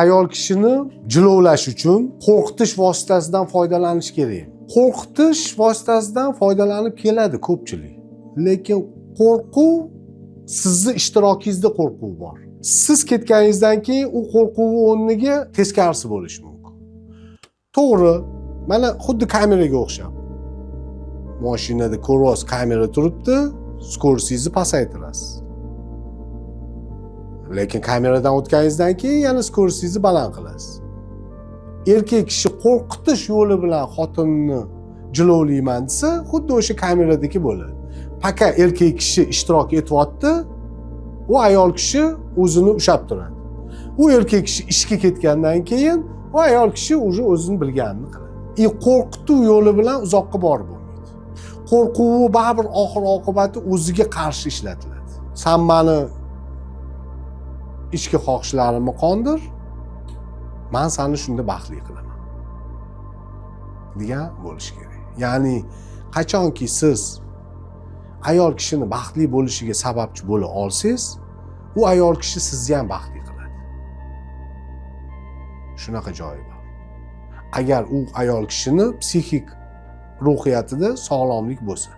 ayol kishini jilovlash uchun qo'rqitish vositasidan foydalanish kerak. Qo'rqitish vositasidan foydalanib keladi ko'pchilik. Lekin qo'rquv sizni ishtirokingizda qo'rquv bor. Siz ketganingizdan keyin u qo'rquvning o'rniga teskarisi bo'lishi mumkin. To'g'ri, mana xuddi kameraga o'xshab. Mashinada ko'roz kamera turibdi, skorosingizni pasaytirasiz. Lekin kameradan o'tganingizdan keyin yana skorosingizni baland qilasiz. Erkak kishi qo'rqitish yo'li bilan xotinni jilovlayman desa, xuddi o'sha kameradagi bo'ladi. Faqat erkak kishi ishtirok etyapti, u ayol kishi o'zini ushlab turadi. U erkak kishi ishga ketgandan keyin u ayol kishi o'zini bilganini qiladi. Qo'rqituv yo'li bilan uzoqqa borib bo'lmaydi. Qo'rquv baribir oxir-oqibati o'ziga qarshi ishlatiladi. Sen meni ichki xohishlarimni qondir, men seni shunda baxtli qilaman degan bo'lish kerak. Ya'ni qachonki siz ayol kishini baxtli bo'lishiga sababchi bo'la olsangiz, u ayol kishi sizni ham baxtli qiladi. Shunaqa joyi bor. Agar u ayol kishini psixik ruhiyatida sog'lomlik bo'lsa.